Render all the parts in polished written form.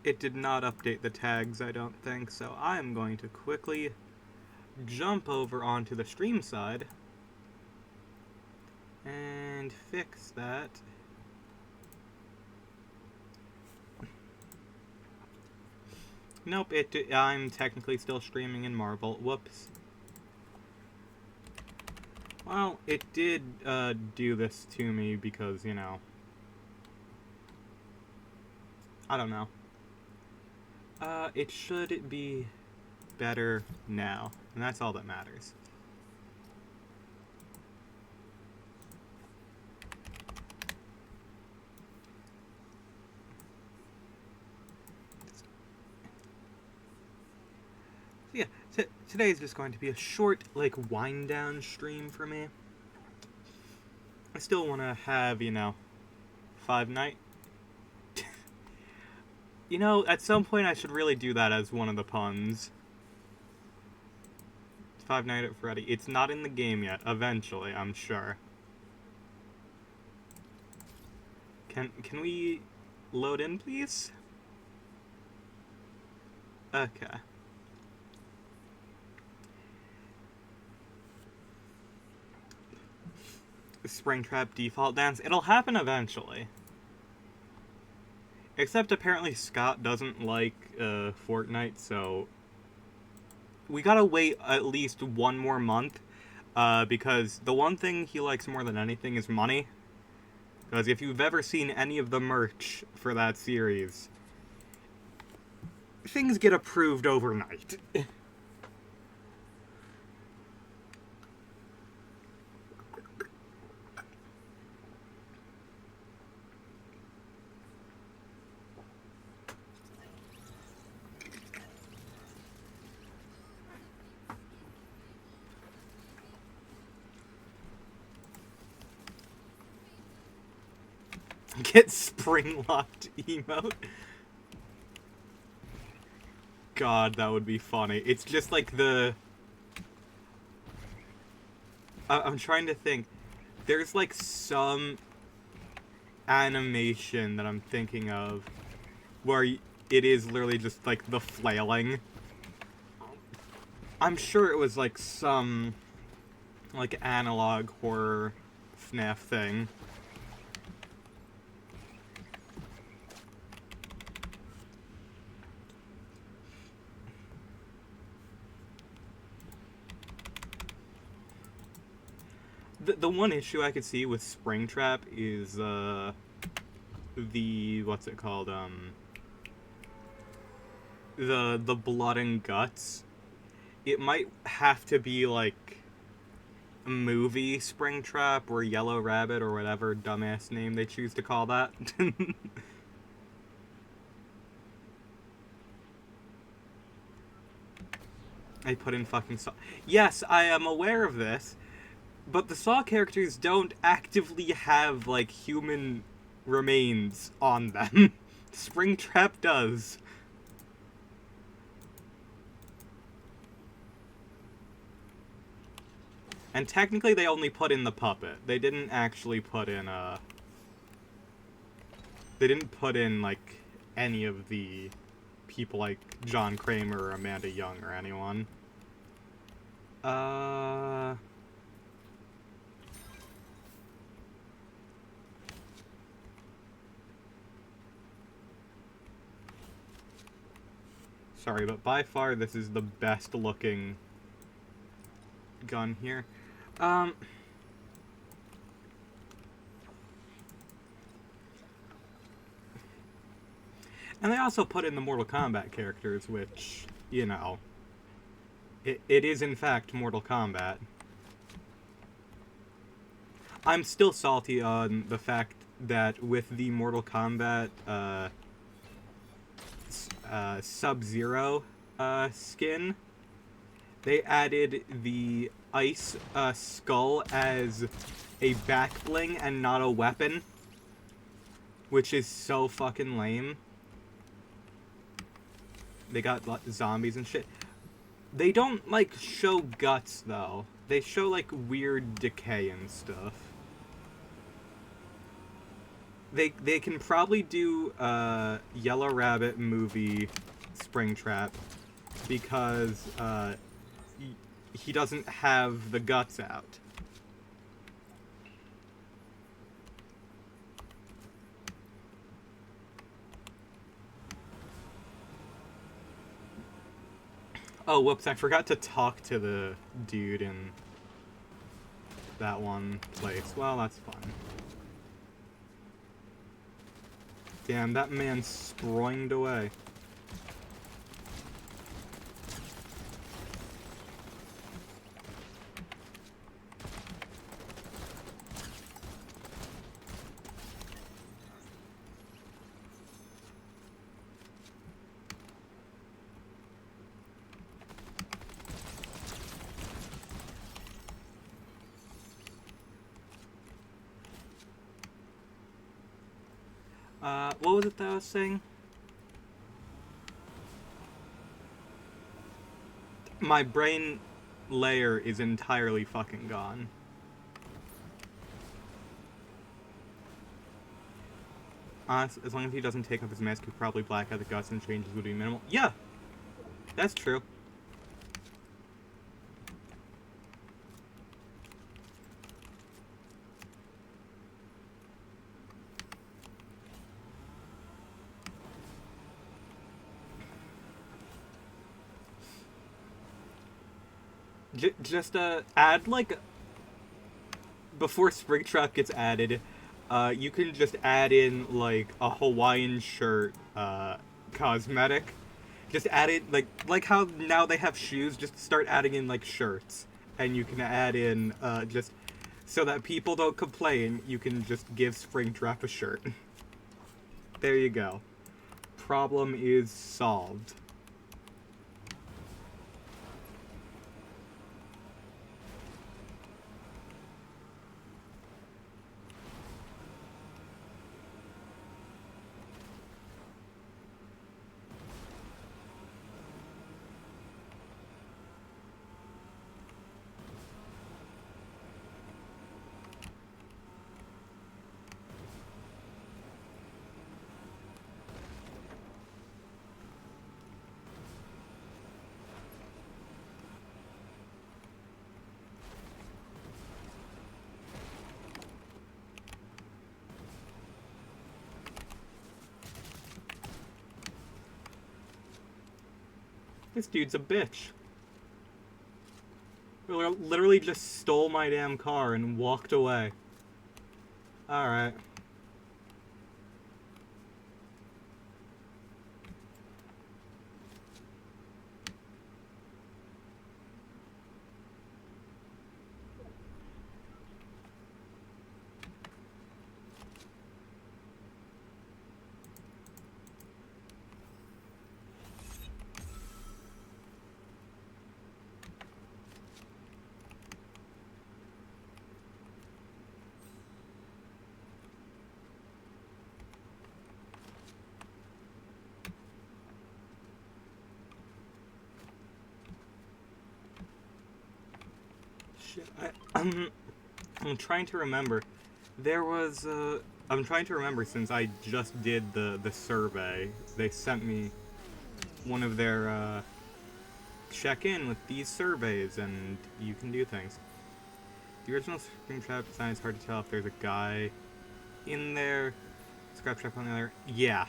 It did not update the tags, I don't think, so I am going to quickly jump over onto the stream side and fix that. Nope, I'm technically still streaming in Marvel. Whoops. Well, it did do this to me because, you know, I don't know. It should be better now, and that's all that matters. So yeah, today is just going to be a short, like, wind-down stream for me. I still want to have, you know, Five Night. You know, at some point I should really do that as one of the puns. Five Nights at Freddy. It's not in the game yet. Eventually, I'm sure. Can we load in, please? Okay. Springtrap default dance. It'll happen eventually. Except apparently Scott doesn't like Fortnite, so we gotta wait at least one more month, because the one thing he likes more than anything is money. Because if you've ever seen any of the merch for that series, things get approved overnight. Get spring-locked emote. God, that would be funny. It's just like the... I'm trying to think. There's like some animation that I'm thinking of where it is literally just like the flailing. I'm sure it was like some like analog horror FNAF thing. The one issue I could see with Springtrap is the what's it called, the blood and guts. It might have to be like a movie Springtrap or Yellow Rabbit or whatever dumbass name they choose to call that. I put in fucking Saw. Yes, I am aware of this. But the Saw characters don't actively have, like, human remains on them. Springtrap does. And technically they only put in the puppet. They didn't actually put in, They didn't put in, like, any of the people like John Kramer or Amanda Young or anyone. Sorry, but by far this is the best looking gun here. And they also put in the Mortal Kombat characters, which, you know, it is in fact Mortal Kombat. I'm still salty on the fact that with the Mortal Kombat, Sub-Zero skin, they added the ice skull as a back bling and not a weapon, which is so fucking lame. They got zombies and shit. They don't, like, show guts, though. They show, like, weird decay and stuff. they can probably do Yellow Rabbit movie Springtrap because he doesn't have the guts out. Oh, whoops, I forgot to talk to the dude in that one place. Well, that's fun. Damn, that man sproinged away. What was it that I was saying? My brain layer is entirely fucking gone. As long as he doesn't take off his mask, he'll probably black out the guts and changes would be minimal. Yeah, that's true. Just add like before Springtrap gets added, you can just add in like a Hawaiian shirt cosmetic. Just add it like how now they have shoes. Just start adding in like shirts, and you can add in just so that people don't complain. You can just give Springtrap a shirt. There you go. Problem is solved. This dude's a bitch. Literally just stole my damn car and walked away. Alright. I'm trying to remember. There was I'm trying to remember since I just did the survey. They sent me one of their check in with these surveys and you can do things. The original Springtrap design is hard to tell if there's a guy in there. Scraptrap on the other. Yeah.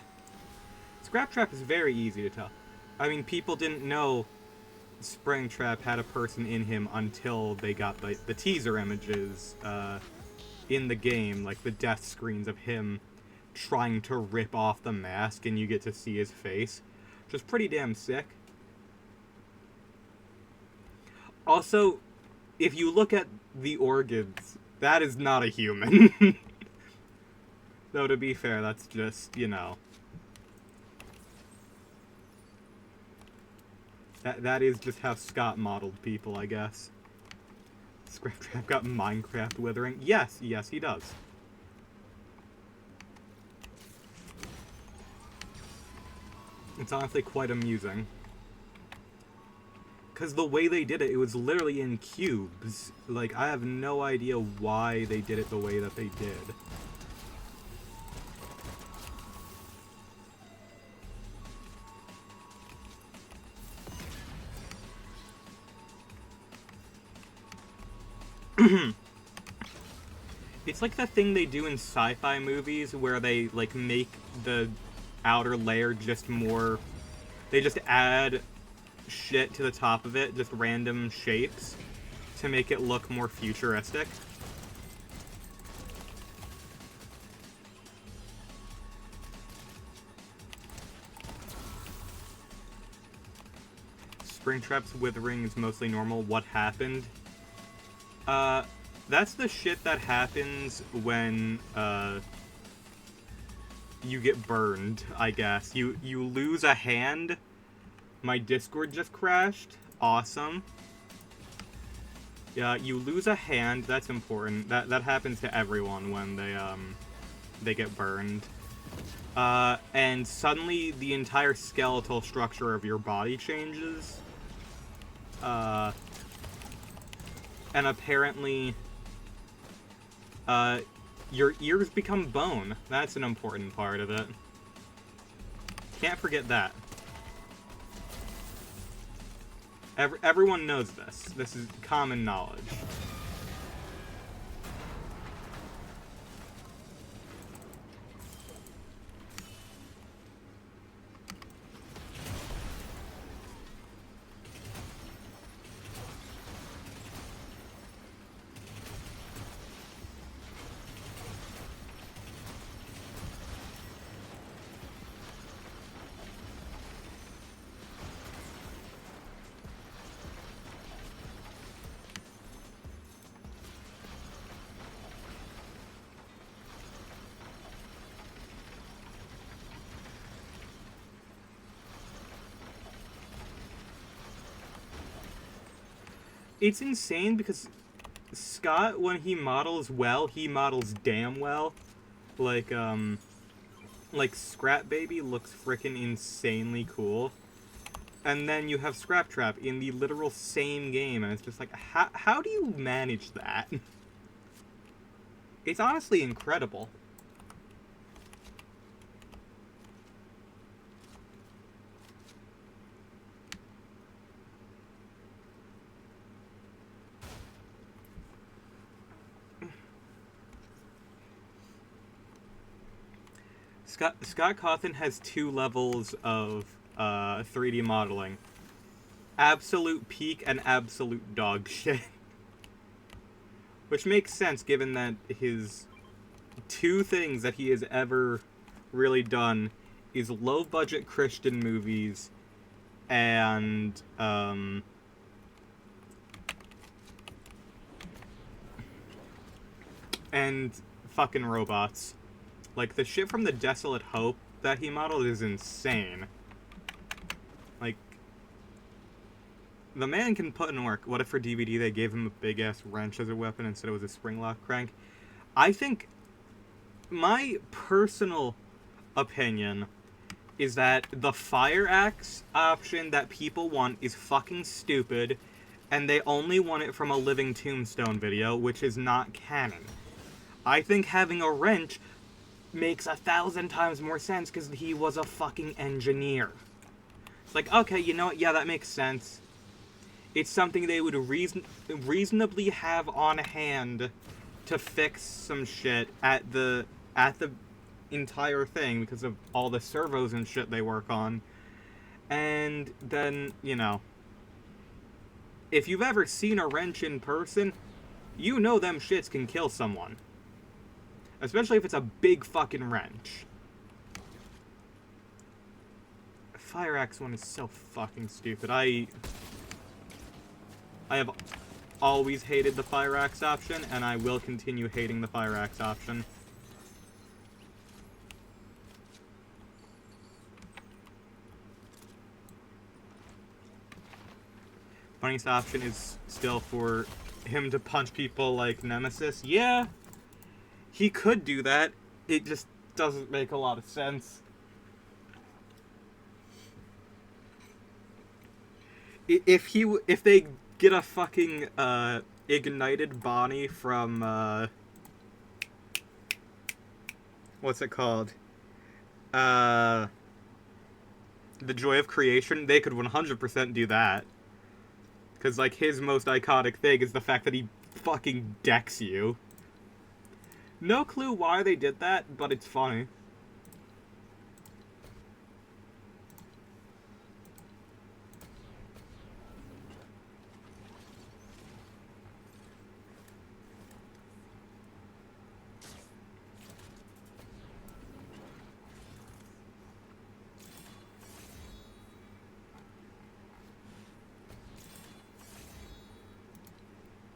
Scraptrap is very easy to tell. I mean, people didn't know Springtrap had a person in him until they got the teaser images in the game, like the death screens of him trying to rip off the mask and you get to see his face, which is pretty damn sick. Also, if you look at the organs, that is not a human. Though to be fair, that's just, you know, That is just how Scott modeled people, I guess. Scraptrap got Minecraft withering. Yes, he does. It's honestly quite amusing. Because the way they did it, it was literally in cubes. Like, I have no idea why they did it the way that they did. It's like the thing they do in sci-fi movies where they, like, make the outer layer just more... They just add shit to the top of it, just random shapes, to make it look more futuristic. Springtrap's withering is mostly normal. What happened? That's the shit that happens when, you get burned, I guess. You lose a hand. My Discord just crashed. Awesome. Yeah, you lose a hand. That's important. That happens to everyone when they get burned. And suddenly the entire skeletal structure of your body changes. And apparently, your ears become bone. That's an important part of it. Can't forget that. Everyone knows this. This is common knowledge. It's insane because Scott, when he models well, he models damn well. Like Scrap Baby looks frickin' insanely cool. And then you have Scrap Trap in the literal same game, and it's just like, how do you manage that? It's honestly incredible. Scott Cawthon has 2 levels of 3D modeling. Absolute peak and absolute dog shit. Which makes sense given that his 2 things that he has ever really done is low-budget Christian movies and fucking robots. Like, the shit from The Desolate Hope that he modeled is insane. Like, the man can put in work. What if for DVD they gave him a big-ass wrench as a weapon instead of a spring lock crank? I think my personal opinion is that the fire axe option that people want is fucking stupid, and they only want it from a Living Tombstone video, which is not canon. I think having a wrench makes 1,000 times more sense because he was a fucking engineer. It's like, okay, you know what? Yeah, that makes sense. It's something they would reasonably have on hand to fix some shit at the entire thing because of all the servos and shit they work on. And then, you know, if you've ever seen a wrench in person, you know them shits can kill someone. Especially if it's a big fucking wrench. Fire axe one is so fucking stupid. I have always hated the fire axe option, and I will continue hating the fire axe option. Funniest option is still for him to punch people like Nemesis. Yeah, he could do that. It just doesn't make a lot of sense. If they get a fucking ignited Bonnie from what's it called? The Joy of Creation, they could 100% do that. Because, like, his most iconic thing is the fact that he fucking decks you. No clue why they did that, but it's funny.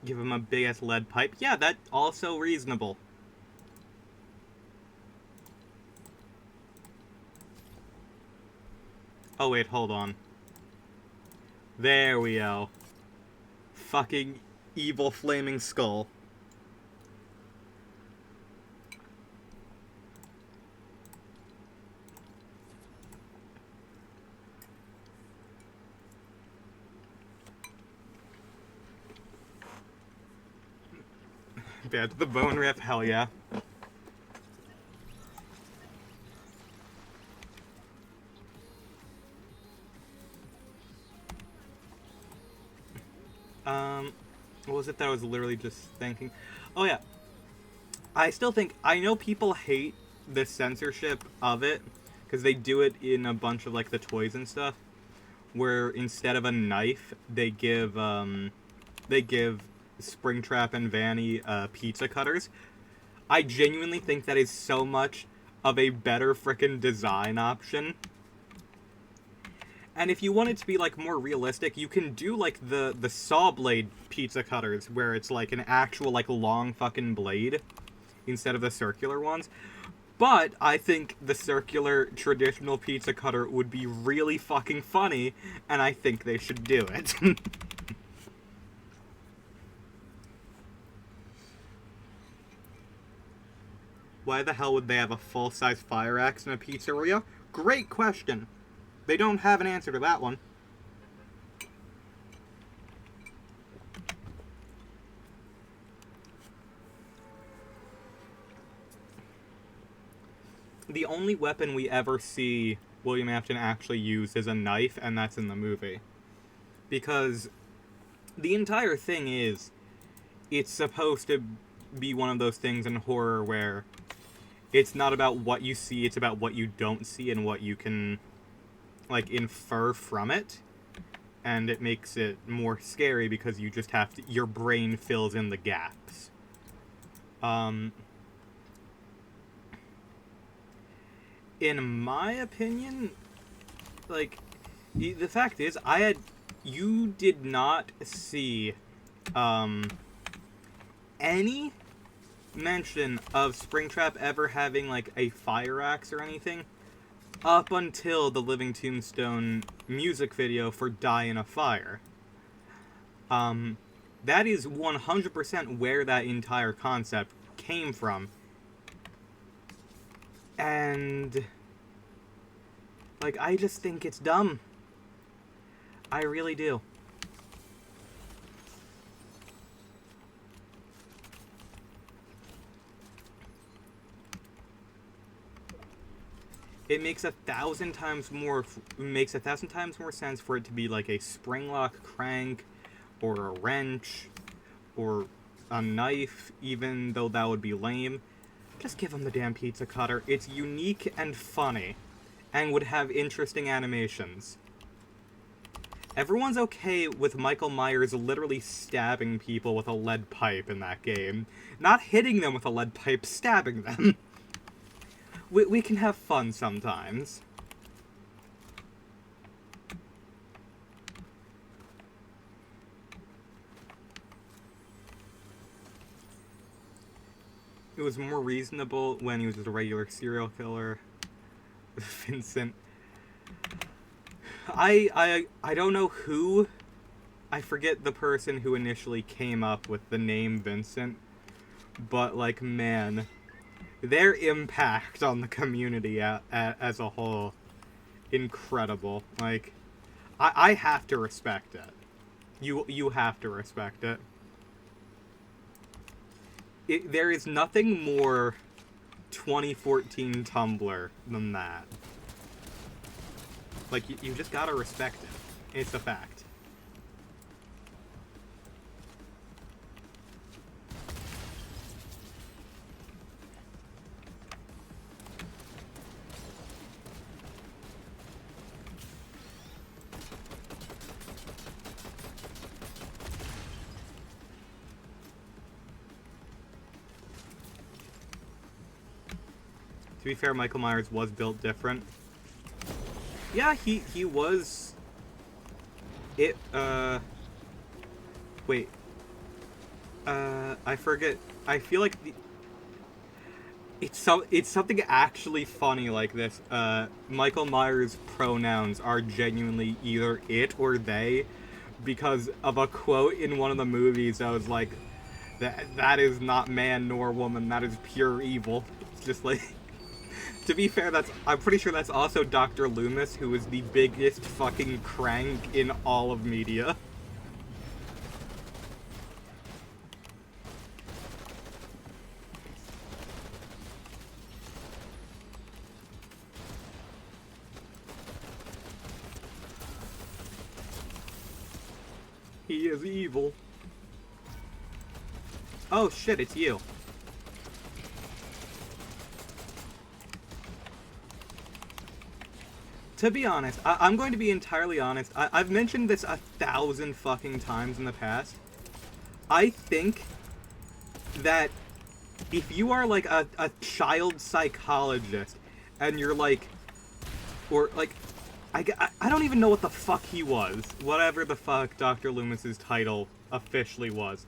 Give him a big-ass lead pipe. Yeah, that's also reasonable. Oh, wait, hold on. There we go. Fucking evil flaming skull. Bad to the bone rip, hell yeah. What was it that I was literally just thinking? Oh yeah. I still think, I know people hate the censorship of it, because they do it in a bunch of, like, the toys and stuff, where instead of a knife, they give Springtrap and Vanny, pizza cutters. I genuinely think that is so much of a better frickin' design option. And if you want it to be, like, more realistic, you can do, like, the saw blade pizza cutters, where it's, like, an actual, like, long fucking blade, instead of the circular ones. But I think the circular traditional pizza cutter would be really fucking funny, and I think they should do it. Why the hell would they have a full-size fire axe in a pizzeria? Great question. They don't have an answer to that one. The only weapon we ever see William Afton actually use is a knife, and that's in the movie. Because the entire thing is, it's supposed to be one of those things in horror where it's not about what you see, it's about what you don't see and what you can, like, infer from it. And it makes it more scary because you just have to, your brain fills in the gaps. In my opinion, like, the fact is, you did not see, any mention of Springtrap ever having, like, a fire axe or anything up until the Living Tombstone music video for Die in a Fire. That is 100% where that entire concept came from. And, like, I just think it's dumb. I really do. It makes 1,000 times more sense for it to be like a spring lock crank, or a wrench, or a knife, even though that would be lame. Just give him the damn pizza cutter. It's unique and funny, and would have interesting animations. Everyone's okay with Michael Myers literally stabbing people with a lead pipe in that game. Not hitting them with a lead pipe, stabbing them. We can have fun sometimes. It was more reasonable when he was just a regular serial killer. Vincent. I don't know who. I forget the person who initially came up with the name Vincent. But, like, man, their impact on the community as a whole, incredible. Like, I have to respect it. You have to respect it. There is nothing more 2014 Tumblr than that. Like, you just gotta respect it. It's a fact. To be fair, Michael Myers was built different. Yeah, he was... It, Wait. I forget. I feel like it's something actually funny like this. Michael Myers' pronouns are genuinely either it or they, because of a quote in one of the movies. I was like, that is not man nor woman. That is pure evil. It's just like, to be fair, I'm pretty sure that's also Dr. Loomis, who is the biggest fucking crank in all of media. He is evil. Oh shit, it's you. To be honest, I'm going to be entirely honest. I've mentioned this 1,000 fucking times in the past. I think that if you are like a child psychologist and you're like, or like, I don't even know what the fuck he was. Whatever the fuck Dr. Loomis's title officially was.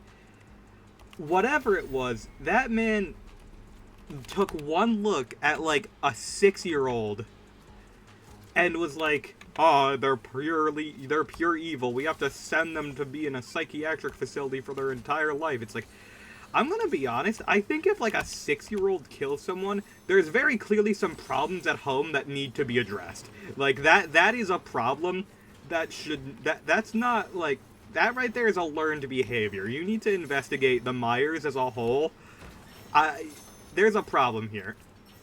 Whatever it was, that man took one look at like a 6-year-old and was like, "Oh, they're pure evil. We have to send them to be in a psychiatric facility for their entire life." It's like, I'm gonna be honest, I think if like a 6-year-old kills someone, there's very clearly some problems at home that need to be addressed. Like that is a problem that's not like, that right there is a learned behavior. You need to investigate the Myers as a whole. There's a problem here.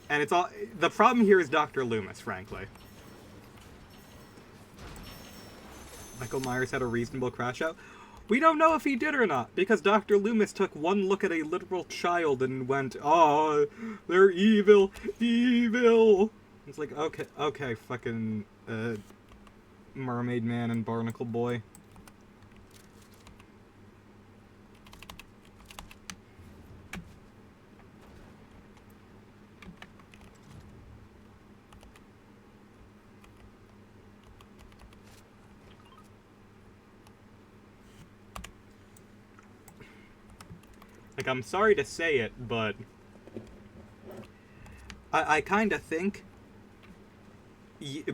And the problem here is Dr. Loomis, frankly. Michael Myers had a reasonable crash out. We don't know if he did or not, because Dr. Loomis took one look at a literal child and went, "Oh, they're evil, evil." It's like, okay, fucking, Mermaid Man and Barnacle Boy. Like, I'm sorry to say it, but I kind of think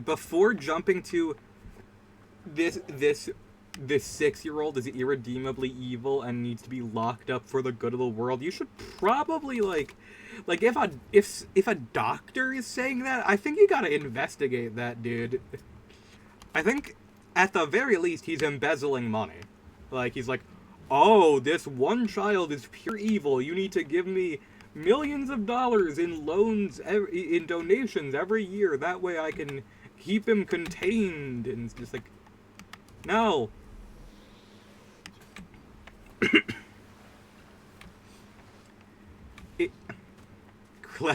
before jumping to this 6-year-old is irredeemably evil and needs to be locked up for the good of the world, you should probably like if a doctor is saying that, I think you gotta investigate that dude. I think at the very least he's embezzling money. Like, he's like, "Oh, this one child is pure evil. You need to give me millions of dollars in loans, in donations every year. That way I can keep him contained." And it's just like, no.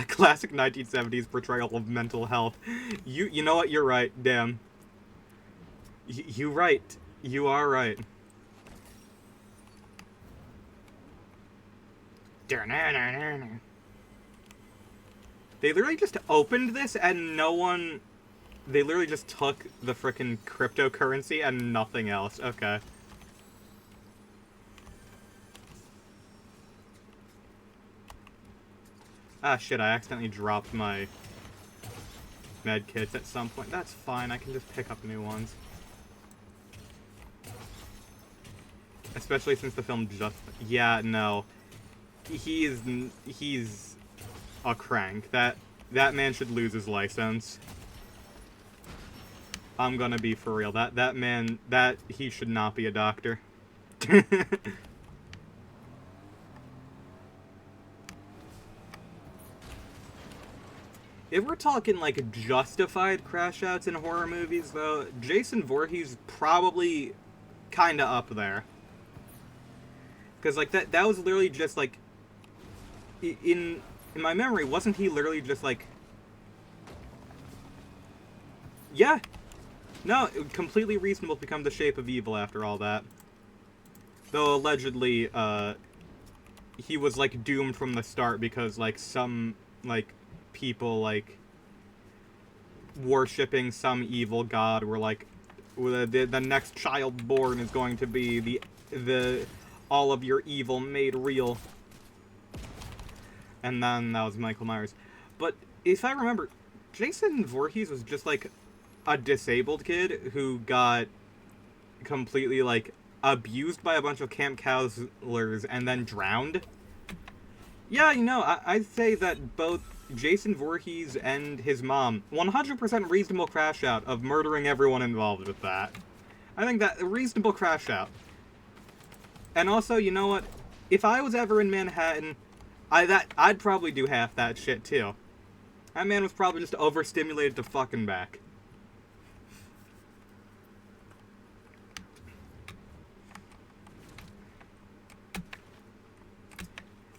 Classic 1970s portrayal of mental health. You know what? You're right. Damn. You right. You are right. They literally just opened this and no one... They literally just took the frickin' cryptocurrency and nothing else. Okay. Ah, shit, I accidentally dropped my med kits at some point. That's fine, I can just pick up new ones. Especially since the film just... Yeah, no. He's a crank. That man should lose his license. I'm gonna be for real. That man, he should not be a doctor. If we're talking like justified crash outs in horror movies, though, Jason Voorhees probably kind of up there. Because like that was literally just like, in my memory, wasn't he literally just like, yeah, no, completely reasonable to become the shape of evil after all that. Though allegedly, he was like doomed from the start because like some like people like worshipping some evil god, where like the next child born is going to be the all of your evil made real. And then that was Michael Myers. But if I remember, Jason Voorhees was just like a disabled kid who got completely like abused by a bunch of camp counselors and then drowned. Yeah, you know, I'd say that both Jason Voorhees and his mom, 100% reasonable crash out of murdering everyone involved with that. I think that a reasonable crash out. And also, you know what? If I was ever in Manhattan, I'd probably do half that shit too. That man was probably just overstimulated to fucking back.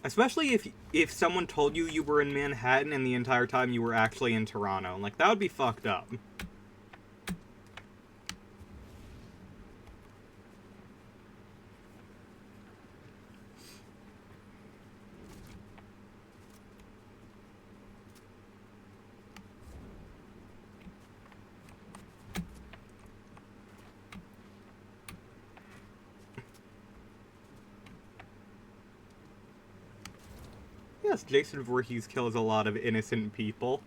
Especially if someone told you were in Manhattan and the entire time you were actually in Toronto. Like, that would be fucked up. Yes, Jason Voorhees kills a lot of innocent people.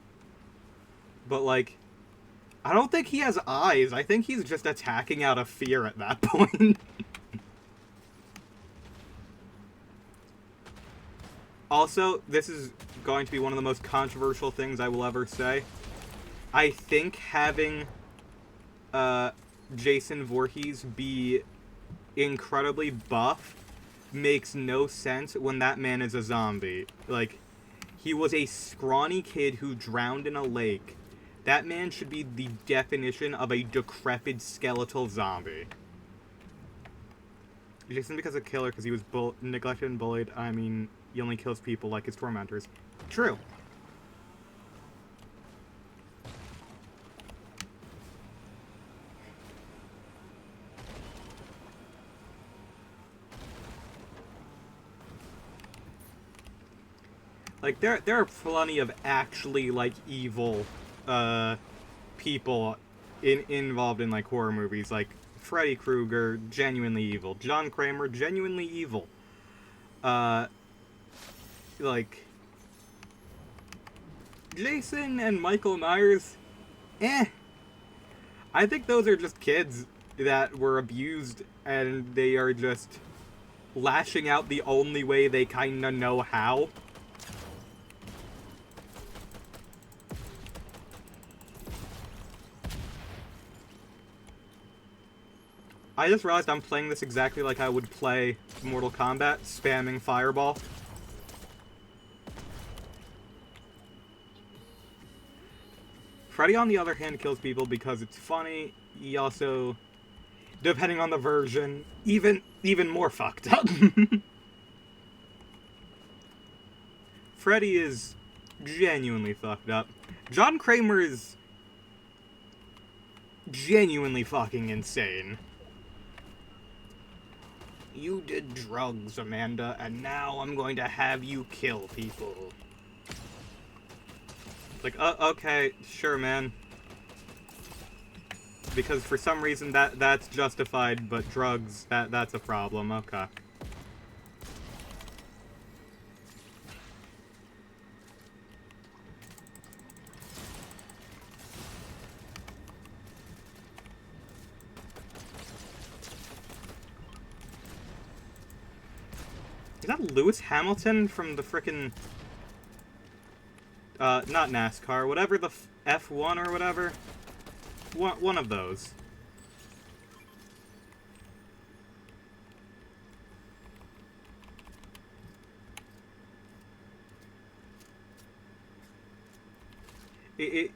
But, like, I don't think he has eyes. I think he's just attacking out of fear at that point. Also, this is going to be one of the most controversial things I will ever say. I think having Jason Voorhees be incredibly buff makes no sense when that man is a zombie. Like, he was a scrawny kid who drowned in a lake. That man should be the definition of a decrepit skeletal zombie. Jason becomes a killer because he was neglected and bullied. I mean, he only kills people like his tormentors. True. Like, there are plenty of actually, like, evil, people involved in, like, horror movies. Like, Freddy Krueger, genuinely evil. John Kramer, genuinely evil. Like, Jason and Michael Myers, I think those are just kids that were abused, and they are just lashing out the only way they kinda know how. I just realized I'm playing this exactly like I would play Mortal Kombat, spamming Fireball. Freddy, on the other hand, kills people because it's funny. He also, depending on the version, even more fucked up. Freddy is genuinely fucked up. John Kramer is genuinely fucking insane. You did drugs, Amanda, and now I'm going to have you kill people. Like, okay, sure, man. Because for some reason that's justified, but drugs, that's a problem. Okay. Is that Lewis Hamilton from the frickin'... not NASCAR, whatever the F1 or whatever? One of those. And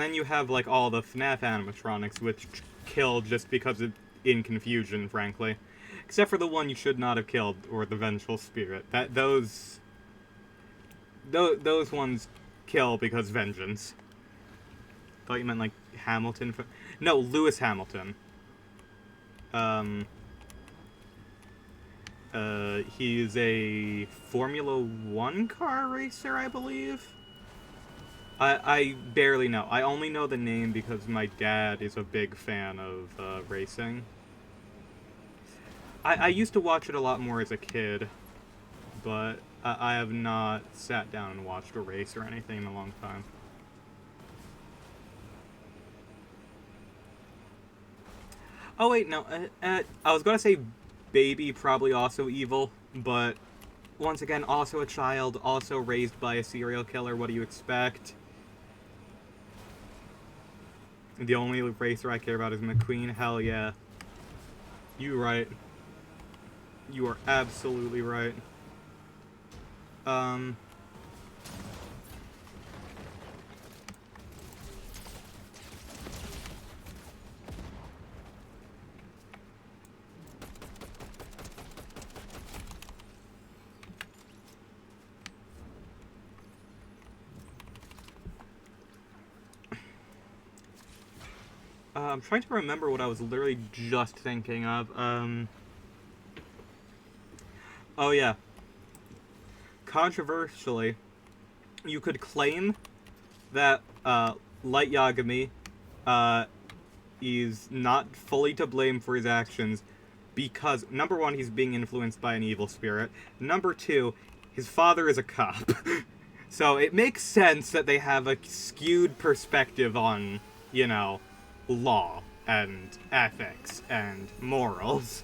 then you have, like, all the FNAF animatronics, which kill just because of in confusion, frankly. Except for the one you should not have killed, or the Vengeful Spirit. Those ones kill because vengeance. Thought you meant, like, Hamilton. No, Lewis Hamilton. He's a Formula One car racer, I believe. I barely know. I only know the name because my dad is a big fan of racing. I used to watch it a lot more as a kid, but I have not sat down and watched a race or anything in a long time. Oh wait, no. I was gonna say baby, probably also evil, but once again, also a child, also raised by a serial killer. What do you expect? The only racer I care about is McQueen. Hell yeah. You right. You are absolutely right. Um... I'm trying to remember what I was literally just thinking of. Oh yeah. Controversially, you could claim that Light Yagami uh, is not fully to blame for his actions because, number one, he's being influenced by an evil spirit. Number two, his father is a cop. So it makes sense that they have a skewed perspective on, you know, law and ethics and morals.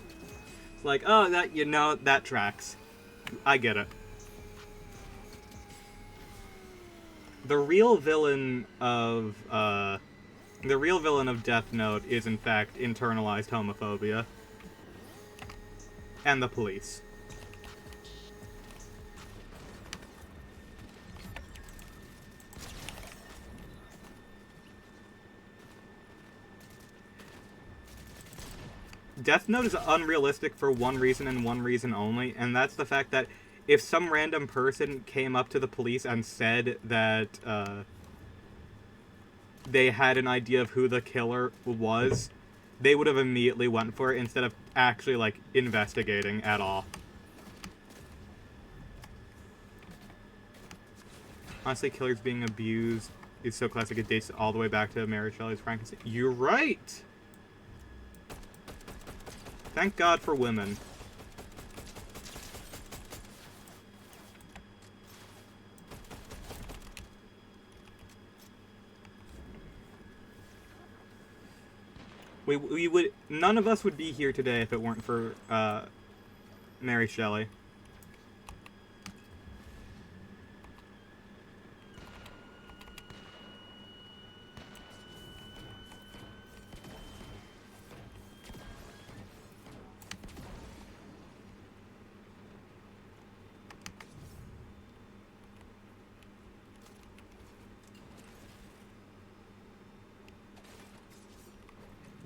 It's like, oh, that, you know, that tracks. I get it. The real villain of Death Note is in fact internalized homophobia. And the police. Death Note is unrealistic for one reason and one reason only, and that's the fact that if some random person came up to the police and said that they had an idea of who the killer was, they would have immediately went for it instead of actually, like, investigating at all. Honestly, killers being abused is so classic it dates all the way back to Mary Shelley's Frankenstein. You're right! Thank God for women. We would, none of us would be here today if it weren't for Mary Shelley.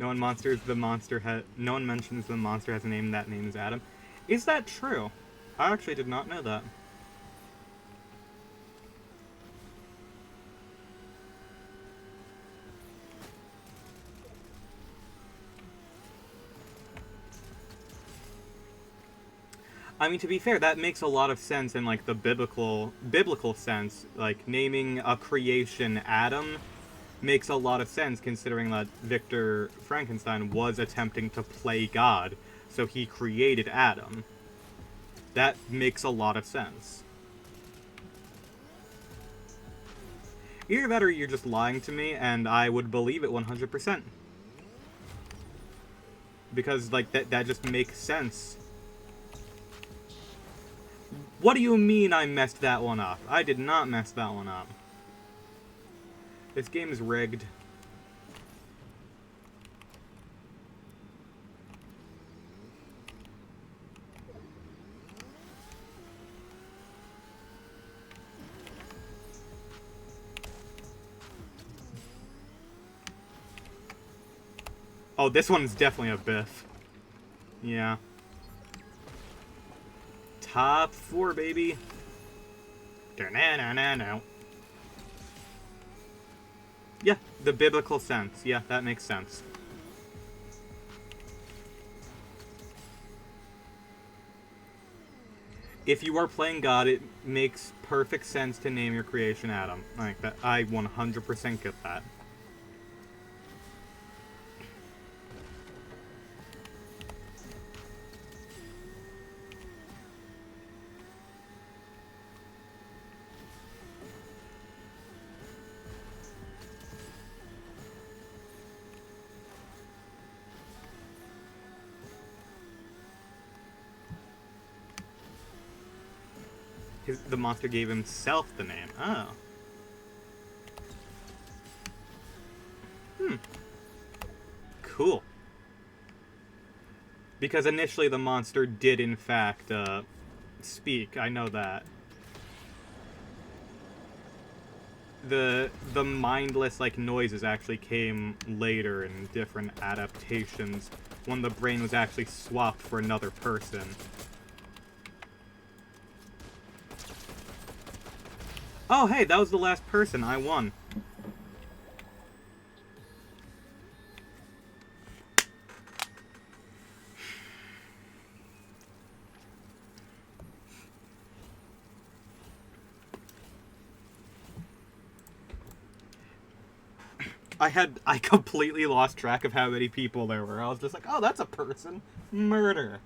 No one mentions the monster has a name, that name is Adam. Is that true? I actually did not know that. I mean, to be fair, that makes a lot of sense in, like, the biblical sense. Like, naming a creation Adam makes a lot of sense considering that Victor Frankenstein was attempting to play God, so he created Adam. That makes a lot of sense. Either that or you're just lying to me, and I would believe it 100%. Because, like, that just makes sense. What do you mean I messed that one up? I did not mess that one up. This game is rigged. Oh, this one's definitely a biff. Yeah. Top 4, baby. Da-na-na-na-na. Yeah, the biblical sense. Yeah, that makes sense. if you are playing God, it makes perfect sense to name your creation Adam. Like that, I 100% get that. The monster gave himself the name. Oh. Hmm. Cool. Because initially the monster did, in fact, speak. I know that. The mindless, like, noises actually came later in different adaptations when the brain was actually swapped for another person. Oh, hey, that was the last person. I won. I completely lost track of how many people there were. I was just like, oh, that's a person. Murder.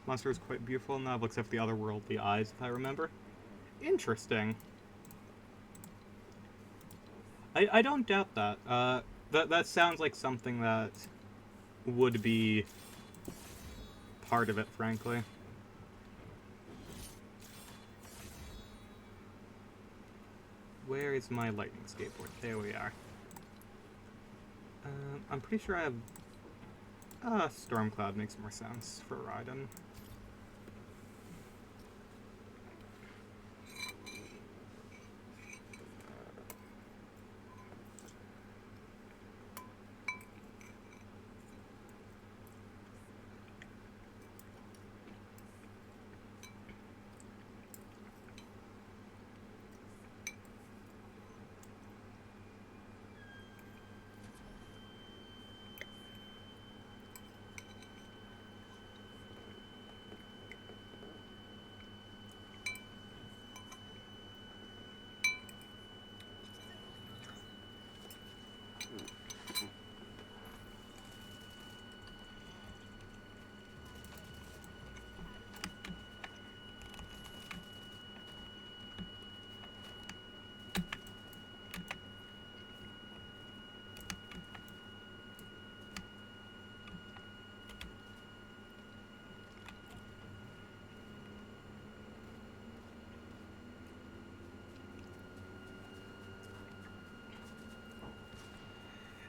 Monster is quite beautiful and that looks at the otherworldly eyes, if I remember. Interesting. I don't doubt that. That sounds like something that would be part of it, frankly. Where is my lightning skateboard? There we are. I'm pretty sure I have... Stormcloud makes more sense for Raiden.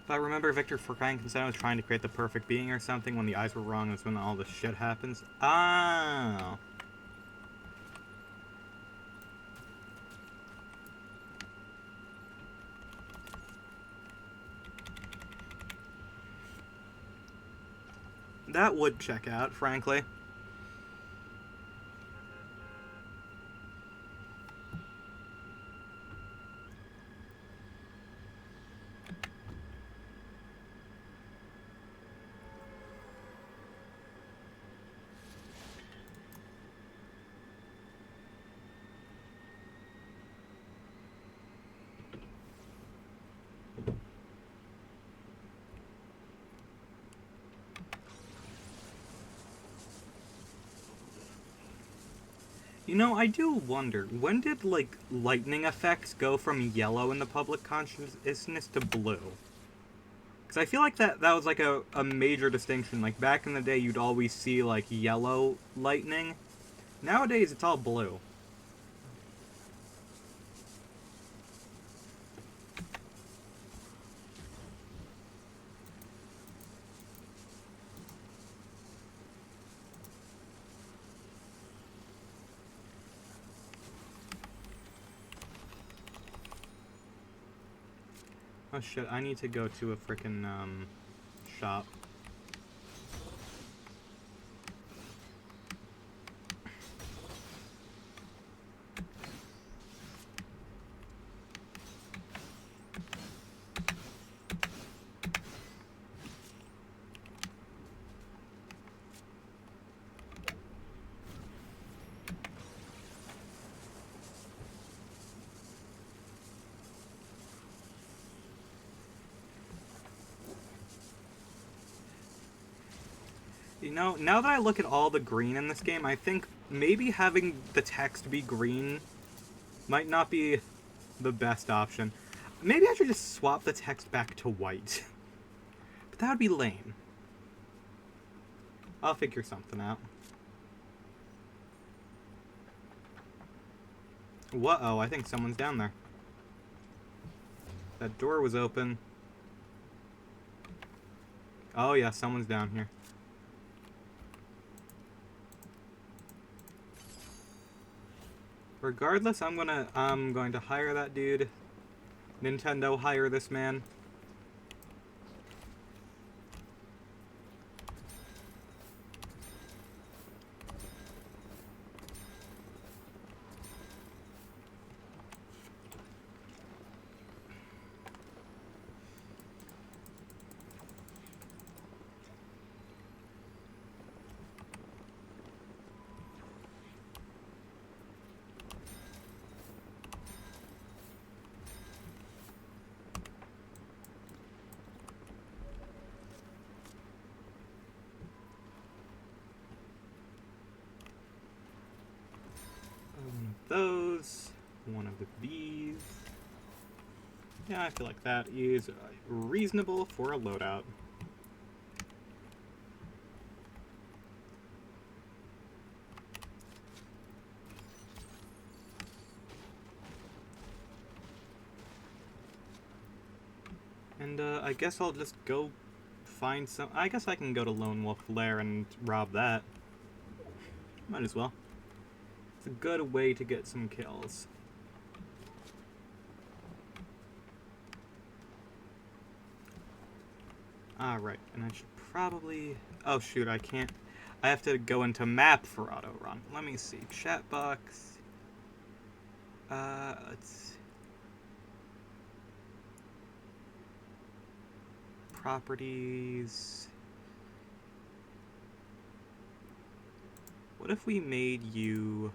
If I remember, Victor Frankenstein was trying to create the perfect being or something. When the eyes were wrong, that's when all this shit happens. Oh. That would check out, frankly. You know, I do wonder, when did, like, lightning effects go from yellow in the public consciousness to blue? Because I feel like that was, like, a major distinction. Like, back in the day, you'd always see, like, yellow lightning. Nowadays, it's all blue. Oh shit, I need to go to a frickin' shop. You know, now that I look at all the green in this game, I think maybe having the text be green might not be the best option. Maybe I should just swap the text back to white. But that would be lame. I'll figure something out. Whoa, I think someone's down there. That door was open. Oh yeah, someone's down here. Regardless, I'm going to hire that dude. Nintendo, hire this man. One of those, one of these. Yeah, I feel like that is reasonable for a loadout. And I guess I'll just go find some... I guess I can go to Lone Wolf Lair and rob that. Might as well. It's a good way to get some kills. Alright, and I should probably... Oh shoot, I can't... I have to go into map for auto run. Let me see. Chat box. Let's... Properties. What if we made you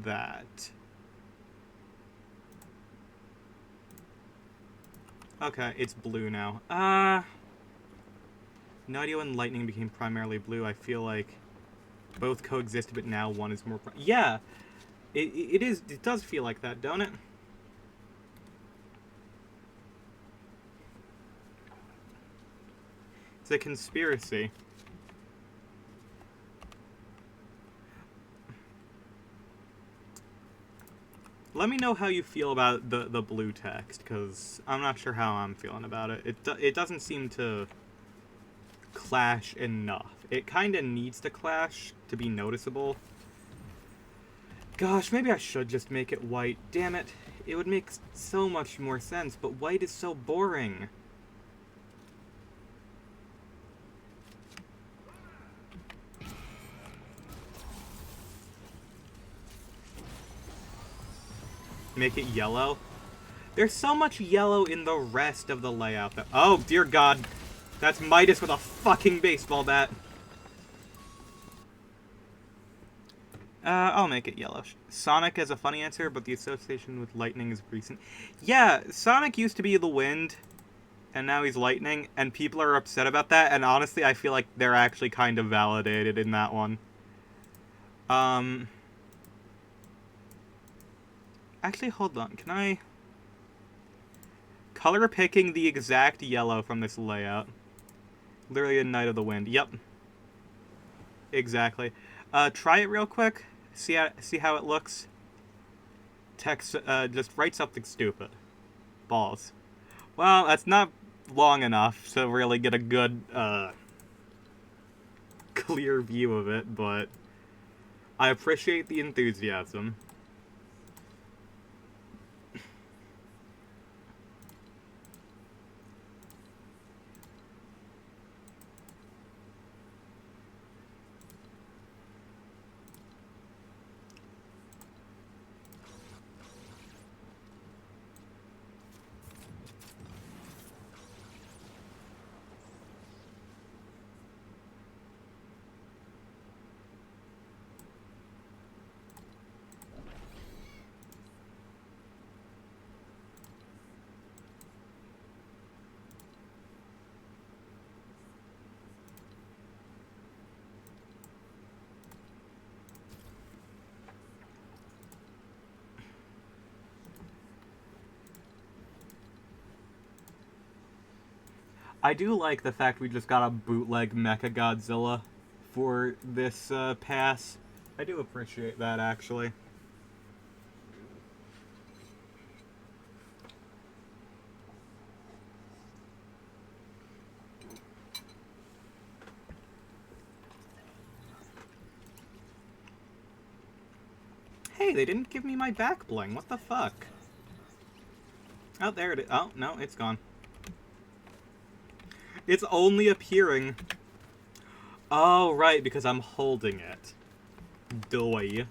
that? Okay, it's blue now. No idea when lightning became primarily blue. I feel like both coexisted, but now one is more... Yeah! It does feel like that, don't it? It's a conspiracy. Let me know how you feel about the blue text, because I'm not sure how I'm feeling about it. It doesn't seem to clash enough. It kind of needs to clash to be noticeable. Gosh, maybe I should just make it white. Damn it. It would make so much more sense, but white is so boring. Make it yellow. There's so much yellow in the rest of the layout that... Oh, dear God. That's Midas with a fucking baseball bat. I'll make it yellow. Sonic is a funny answer, but the association with lightning is recent. Yeah, Sonic used to be the wind, and now he's lightning, and people are upset about that, and honestly, I feel like they're actually kind of validated in that one. Actually, hold on. Can I... Color picking the exact yellow from this layout. Literally a Knight of the Wind. Yep. Exactly. Try it real quick. See how it looks. Text, just write something stupid. Balls. Well, that's not long enough to really get a good, clear view of it, but I appreciate the enthusiasm. I do like the fact we just got a bootleg Mecha Godzilla for this pass. I do appreciate that, actually. Hey, they didn't give me my back bling. What the fuck? Oh, there it is. Oh, no, it's gone. It's only appearing. Oh, right, because I'm holding it. Doy.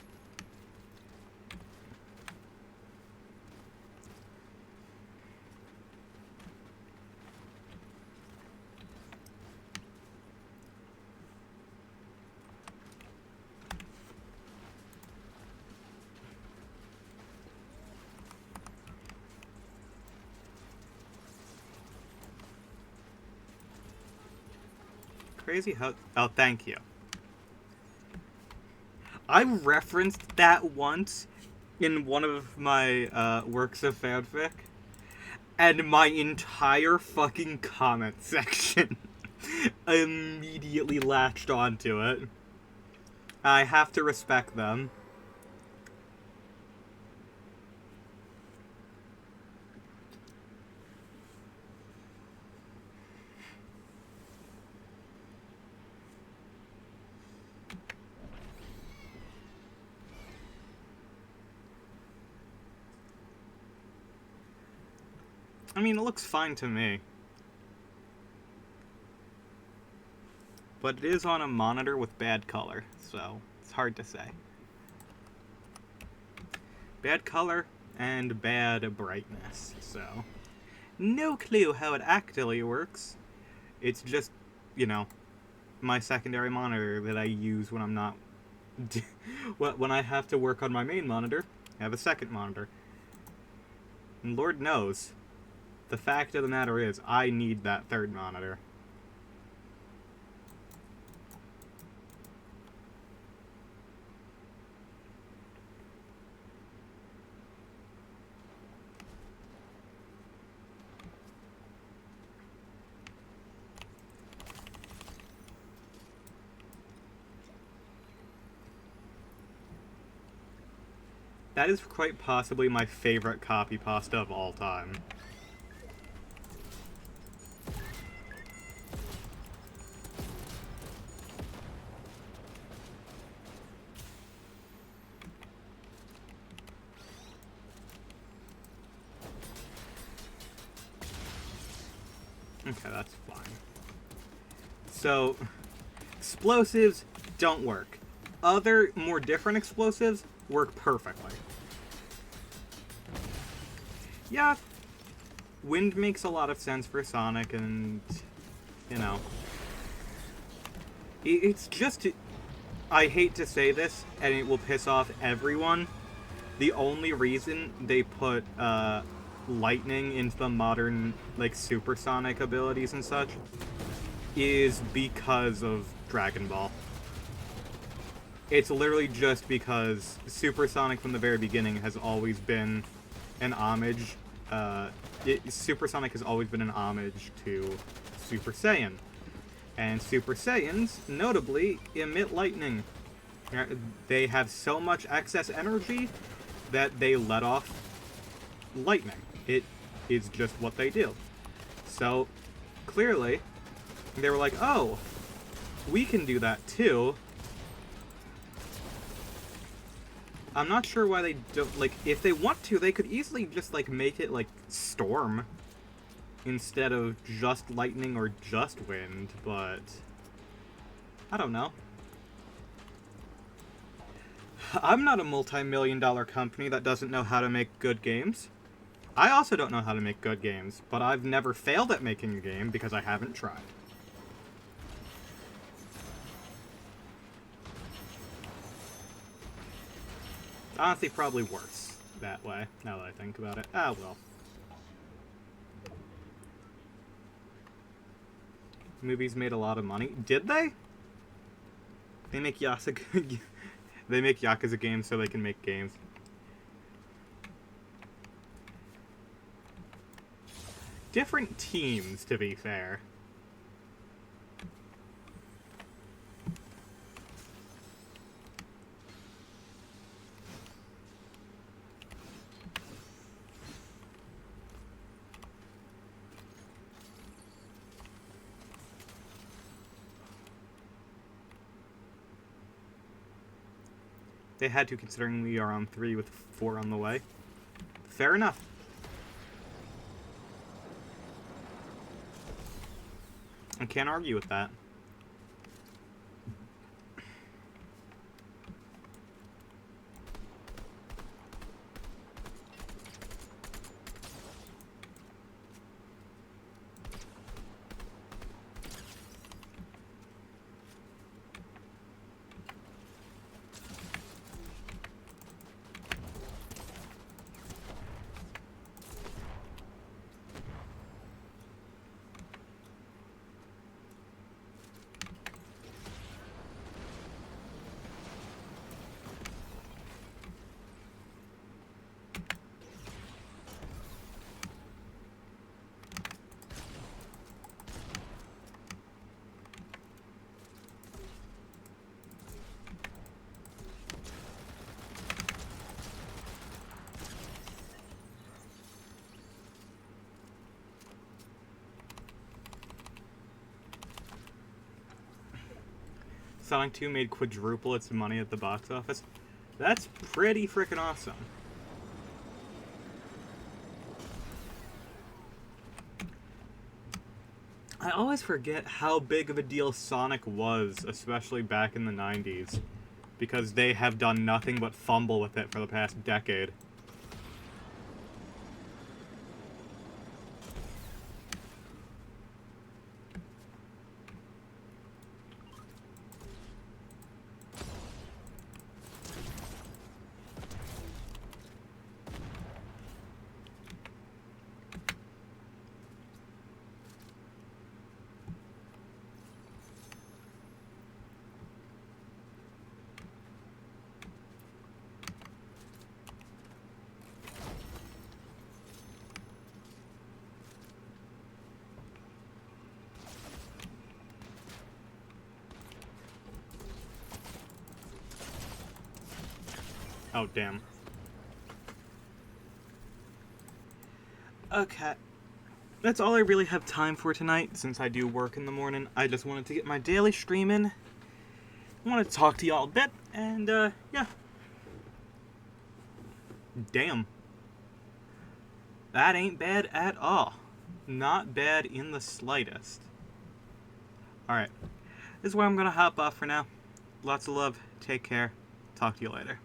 Crazy how... Oh, thank you. I referenced that once in one of my works of fanfic, and my entire fucking comment section immediately latched onto it. I have to respect them. I mean, it looks fine to me. But it is on a monitor with bad color, so it's hard to say. Bad color and bad brightness, so... No clue how it actually works. It's just, you know, my secondary monitor that I use when I'm not... when I have to work on my main monitor, I have a second monitor. And Lord knows, the fact of the matter is, I need that third monitor. That is quite possibly my favorite copy pasta of all time. Okay, that's fine. So, explosives don't work. Other, more different explosives work perfectly. Yeah, wind makes a lot of sense for Sonic, and, you know. It's just... I hate to say this, and it will piss off everyone. The only reason they put, lightning into the modern, like, supersonic abilities and such is because of Dragon Ball. It's literally just because Supersonic from the very beginning has always been an homage. Supersonic has always been an homage to Super Saiyan. And Super Saiyans, notably, emit lightning. They have so much excess energy that they let off lightning. It is just what they do. So, clearly, they were like, oh, we can do that too. I'm not sure why they don't, like, if they want to, they could easily just, like, make it, like, storm instead of just lightning or just wind, but I don't know. I'm not a multi-million-dollar company that doesn't know how to make good games. I also don't know how to make good games, but I've never failed at making a game because I haven't tried. Honestly, probably worse that way, now that I think about it. Ah, well. Movies made a lot of money. Did they? They make Yakuza... they make Yakuza games so they can make games. Different teams, to be fair. They had to, considering we are on 3 with 4 on the way. Fair enough. I can't argue with that. Sonic 2 made quadruple its money at the box office. That's pretty freaking awesome. I always forget how big of a deal Sonic was, especially back in the 90s, because they have done nothing but fumble with it for the past decade. Oh, damn. Okay. That's all I really have time for tonight, since I do work in the morning. I just wanted to get my daily stream in. I want to talk to y'all a bit, and, yeah. Damn. That ain't bad at all. Not bad in the slightest. Alright. This is where I'm gonna hop off for now. Lots of love. Take care. Talk to you later.